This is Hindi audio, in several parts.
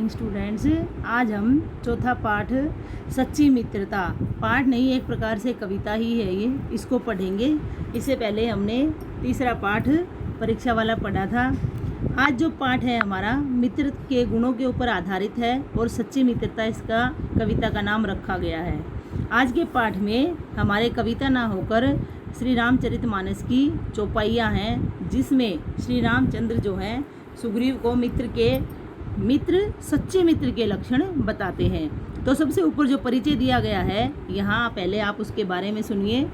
Morning students. आज हम चौथा पाठ सच्ची मित्रता, पाठ नहीं एक प्रकार से कविता ही है ये, इसको पढ़ेंगे। इससे पहले हमने तीसरा पाठ परीक्षा वाला पढ़ा था। आज जो पाठ है हमारा मित्र के गुणों के ऊपर आधारित है और सच्ची मित्रता इसका कविता का नाम रखा गया है। आज के पाठ में हमारे कविता ना होकर श्री रामचरितमानस की चौपाइयाँ हैं, जिसमें श्री रामचंद्र जो हैं सुग्रीव को सच्चे मित्र के लक्षण बताते हैं। तो सबसे ऊपर जो परिचय दिया गया है यहाँ पहले आप उसके बारे में सुनिए।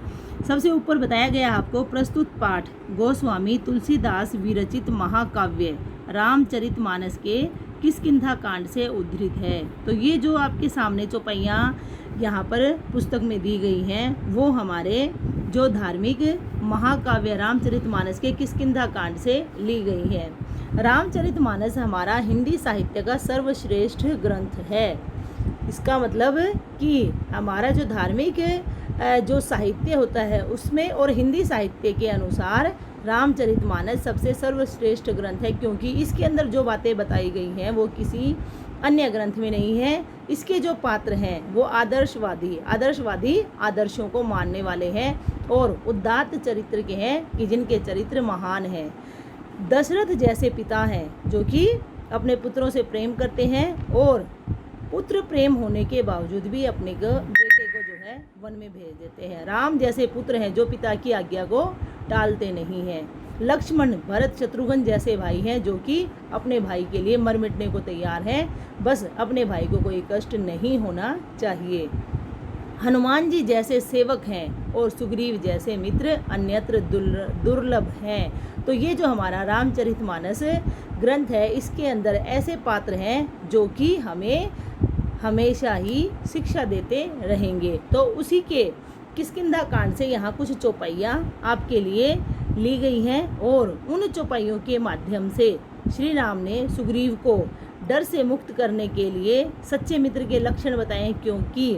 सबसे ऊपर बताया गया आपको प्रस्तुत पाठ गोस्वामी तुलसीदास विरचित महाकाव्य रामचरितमानस के किष्किंधा कांड से उद्धृत है। तो ये जो आपके सामने चौपाइयाँ यहाँ पर पुस्तक में दी गई हैं वो हमारे जो धार्मिक महाकाव्य रामचरितमानस के किष्किंधा कांड से ली गई है। रामचरितमानस हमारा हिंदी साहित्य का सर्वश्रेष्ठ ग्रंथ है। इसका मतलब कि हमारा जो धार्मिक जो साहित्य होता है उसमें और हिंदी साहित्य के अनुसार रामचरितमानस सबसे सर्वश्रेष्ठ ग्रंथ है, क्योंकि इसके अंदर जो बातें बताई गई हैं वो किसी अन्य ग्रंथ में नहीं है। इसके जो पात्र हैं वो आदर्शवादी आदर्शों को मानने वाले हैं और उदात्त चरित्र के हैं कि जिनके चरित्र महान हैं। दशरथ जैसे पिता हैं जो कि अपने पुत्रों से प्रेम करते हैं और पुत्र प्रेम होने के बावजूद भी अपने बेटे को जो है वन में भेज देते हैं। राम जैसे पुत्र हैं जो पिता की आज्ञा को टालते नहीं हैं। लक्ष्मण भरत शत्रुघ्न जैसे भाई हैं जो कि अपने भाई के लिए मर मिटने को तैयार हैं, बस अपने भाई को कोई कष्ट नहीं होना चाहिए। हनुमान जी जैसे सेवक हैं और सुग्रीव जैसे मित्र अन्यत्र दुर्लभ हैं। तो ये जो हमारा रामचरितमानस ग्रंथ है इसके अंदर ऐसे पात्र हैं जो कि हमें हमेशा ही शिक्षा देते रहेंगे। तो उसी के किष्किंधा कांड से यहाँ कुछ चौपाइयाँ आपके लिए ली गई हैं और उन चौपाइयों के माध्यम से श्री राम ने सुग्रीव को डर से मुक्त करने के लिए सच्चे मित्र के लक्षण बताए, क्योंकि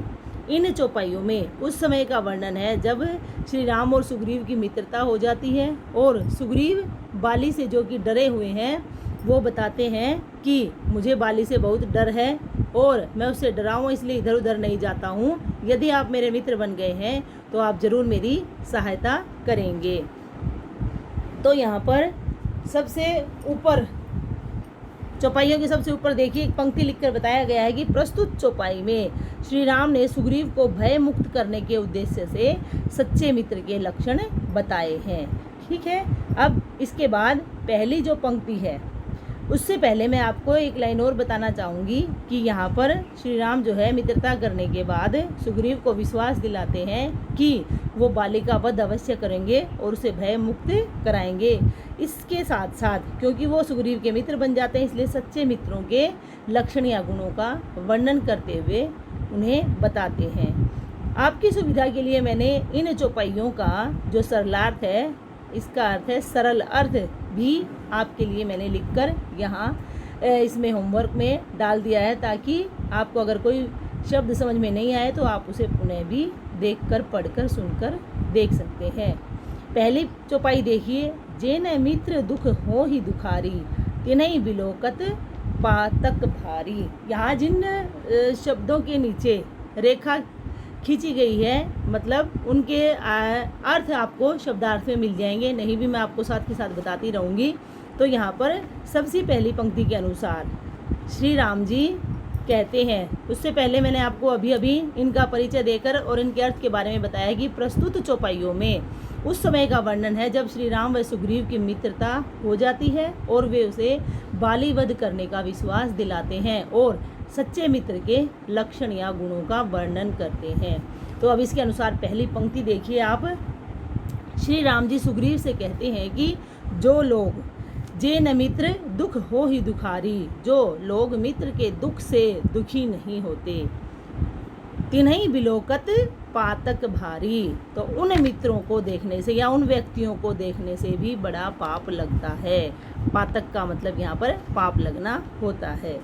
इन चौपाइयों में उस समय का वर्णन है जब श्री राम और सुग्रीव की मित्रता हो जाती है और सुग्रीव बाली से जो कि डरे हुए हैं वो बताते हैं कि मुझे बाली से बहुत डर है और मैं उससे डरा हूँ, इसलिए इधर उधर नहीं जाता हूँ। यदि आप मेरे मित्र बन गए हैं तो आप ज़रूर मेरी सहायता करेंगे। तो यहाँ पर सबसे ऊपर चौपाइयों के सबसे ऊपर देखिए एक पंक्ति लिखकर बताया गया है कि प्रस्तुत चौपाई में श्री राम ने सुग्रीव को भय मुक्त करने के उद्देश्य से सच्चे मित्र के लक्षण बताए हैं। ठीक है, अब इसके बाद पहली जो पंक्ति है उससे पहले मैं आपको एक लाइन और बताना चाहूँगी कि यहाँ पर श्री राम जो है मित्रता करने के बाद सुग्रीव को विश्वास दिलाते हैं कि वो बाली का वध अवश्य करेंगे और उसे भय मुक्त कराएंगे। इसके साथ साथ क्योंकि वो सुग्रीव के मित्र बन जाते हैं इसलिए सच्चे मित्रों के लक्षण या गुणों का वर्णन करते हुए उन्हें बताते हैं। आपकी सुविधा के लिए मैंने इन चौपाइयों का जो सरलार्थ है, इसका अर्थ है सरल अर्थ, भी आपके लिए मैंने लिखकर यहाँ इसमें होमवर्क में डाल दिया है, ताकि आपको अगर कोई शब्द समझ में नहीं आए तो आप उसे पुनः भी देखकर पढ़कर सुनकर देख सकते हैं। पहली चौपाई देखिए, जे न मित्र दुख हो ही दुखारी तिन्हीं बिलोकत पातक भारी। यहाँ जिन शब्दों के नीचे रेखा खींची गई है मतलब उनके अर्थ आपको शब्दार्थ में मिल जाएंगे, नहीं भी मैं आपको साथ के साथ बताती रहूँगी। तो यहाँ पर सबसे पहली पंक्ति के अनुसार श्री राम जी कहते हैं, उससे पहले मैंने आपको अभी इनका परिचय देकर और इनके अर्थ के बारे में बताया कि प्रस्तुत चौपाइयों में उस समय का वर्णन है जब श्री राम व सुग्रीव की मित्रता हो जाती है और वे उसे बाली वध करने का विश्वास दिलाते हैं और सच्चे मित्र के लक्षण या गुणों का वर्णन करते हैं। तो अब इसके अनुसार पहली पंक्ति देखिए आप। श्री राम जी सुग्रीव से कहते हैं कि जो लोग जे न मित्र दुख हो ही दुखारी, जो लोग मित्र के दुख से दुखी नहीं होते, तिन्हीं बिलोकत पातक भारी। तो उन मित्रों को देखने से या उन व्यक्तियों को देखने से भी बड़ा पाप लगता है। पातक का मतलब यहाँ पर पाप लगना होता है।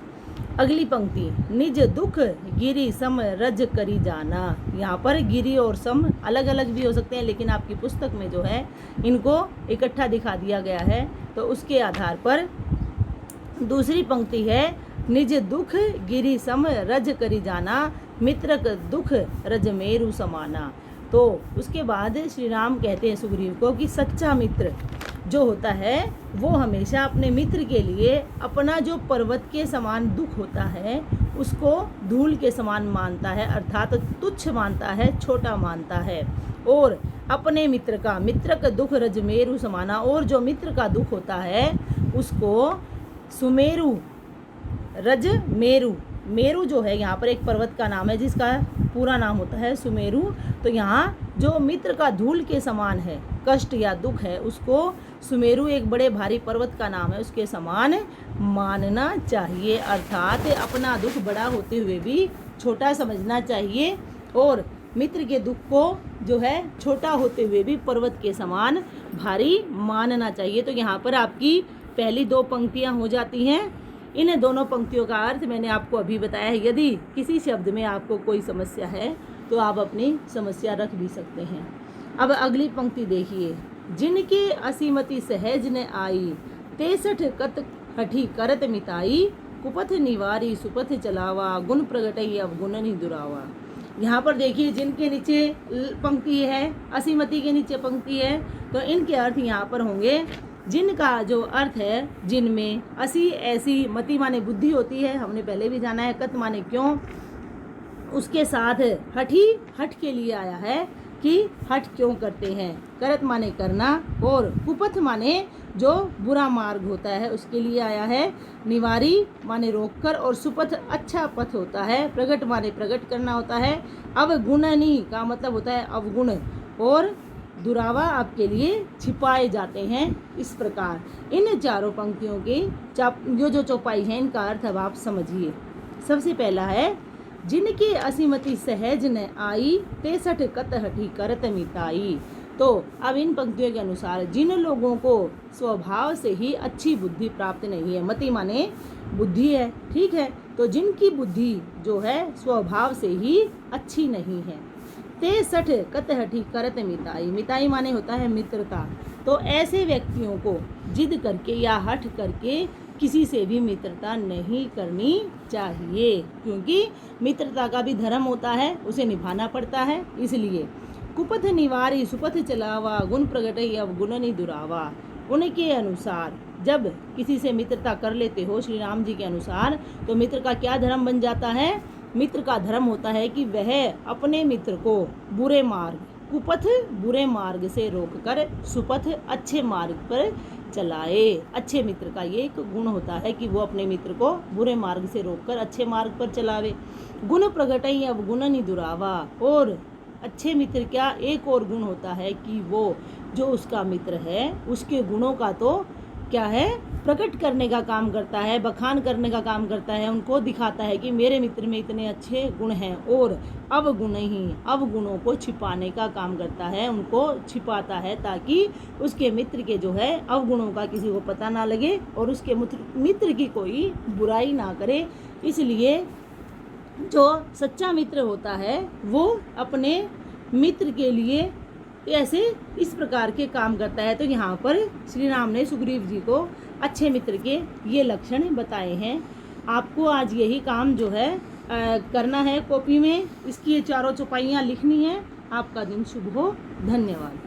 अगली पंक्ति, निज दुख गिरी सम रज करी जाना। यहाँ पर गिरी और सम अलग अलग भी हो सकते हैं, लेकिन आपकी पुस्तक में जो है इनको इकट्ठा दिखा दिया गया है। तो उसके आधार पर दूसरी पंक्ति है, निज दुख गिरि सम रज करी जाना, मित्रक दुख रज मेरु समाना। तो उसके बाद श्री राम कहते हैं सुग्रीव को कि सच्चा मित्र जो होता है वो हमेशा अपने मित्र के लिए अपना जो पर्वत के समान दुख होता है उसको धूल के समान मानता है, अर्थात तुच्छ मानता है, छोटा मानता है। और अपने मित्र का दुख रज मेरु समाना, और जो मित्र का दुख होता है उसको सुमेरु रज मेरु, मेरु जो है यहाँ पर एक पर्वत का नाम है जिसका पूरा नाम होता है सुमेरु। तो यहाँ जो मित्र का धूल के समान है, कष्ट या दुख है, उसको सुमेरु एक बड़े भारी पर्वत का नाम है, उसके समान मानना चाहिए। अर्थात अपना दुख बड़ा होते हुए भी छोटा समझना चाहिए और मित्र के दुख को जो है छोटा होते हुए भी पर्वत के समान भारी मानना चाहिए। तो यहाँ पर आपकी पहली 2 पंक्तियाँ हो जाती हैं। इन दोनों पंक्तियों का अर्थ मैंने आपको अभी बताया है। यदि किसी शब्द में आपको कोई समस्या है तो आप अपनी समस्या रख भी सकते हैं। अब अगली पंक्ति देखिए, जिनके असीमति सहज न आई, 63 कत हठी करत मिताई, कुपथ निवारी सुपथ चलावा, गुण प्रगटई अवगुण नि दुरावा। यहाँ पर देखिए जिनके नीचे पंक्ति है, असीमति के नीचे पंक्ति है, तो इनके अर्थ यहाँ पर होंगे। जिनका जो अर्थ है, जिनमें असी ऐसी, मति माने बुद्धि होती है, हमने पहले भी जाना है, कत माने क्यों, उसके साथ हठी हट के लिए आया है कि हट क्यों करते हैं, करत माने करना, और कुपथ माने जो बुरा मार्ग होता है उसके लिए आया है, निवारी माने रोककर, और सुपथ अच्छा पथ होता है, प्रगट माने प्रगट करना होता है, अवगुणनी का मतलब होता है अवगुण, और दुरावा आपके लिए छिपाए जाते हैं। इस प्रकार इन चारों पंक्तियों की जो चौपाई है इनका अर्थ अब आप समझिए। सबसे पहला है, जिनके असीमति सहज न आई, 63 कत हठी करत मिताई। तो अब इन पंक्तियों के अनुसार जिन लोगों को स्वभाव से ही अच्छी बुद्धि प्राप्त नहीं है, मति माने बुद्धि है, ठीक है, तो जिनकी बुद्धि जो है स्वभाव से ही अच्छी नहीं है, 63 कत हठी करत मिताई, मिताई माने होता है मित्रता। तो ऐसे व्यक्तियों को जिद करके या हठ करके किसी से भी मित्रता नहीं करनी चाहिए, क्योंकि मित्रता का भी धर्म होता है, उसे निभाना पड़ता है। इसलिए कुपथ निवारी सुपथ चलावा, गुण प्रगटई अवगुण नि दुरावा। उनके अनुसार जब किसी से मित्रता कर लेते हो श्री राम जी के अनुसार, तो मित्र का क्या धर्म बन जाता है? मित्र का धर्म होता है कि वह अपने मित्र को बुरे मार्ग, कुपथ बुरे मार्ग से रोककर सुपथ अच्छे मार्ग पर चलाए। अच्छे मित्र का ये एक गुण होता है कि वो अपने मित्र को बुरे मार्ग से रोककर अच्छे मार्ग पर चलावे। गुण प्रगटई अवगुण नि दुरावा। और अच्छे मित्र क्या एक और गुण होता है कि वो जो उसका मित्र है उसके गुणों का तो क्या है, प्रकट करने का काम करता है, बखान करने का काम करता है, उनको दिखाता है कि मेरे मित्र में इतने अच्छे गुण हैं। और अवगुणों को छिपाने का काम करता है, उनको छिपाता है ताकि उसके मित्र के जो है अवगुणों का किसी को पता ना लगे और उसके मित्र की कोई बुराई ना करे। इसलिए जो सच्चा मित्र होता है वो अपने मित्र के लिए ऐसे इस प्रकार के काम करता है। तो यहाँ पर श्री राम ने सुग्रीव जी को अच्छे मित्र के ये लक्षण बताए हैं। आपको आज यही काम जो है करना है, कॉपी में इसकी ये चारों चौपाइयाँ लिखनी है। आपका दिन शुभ हो। धन्यवाद।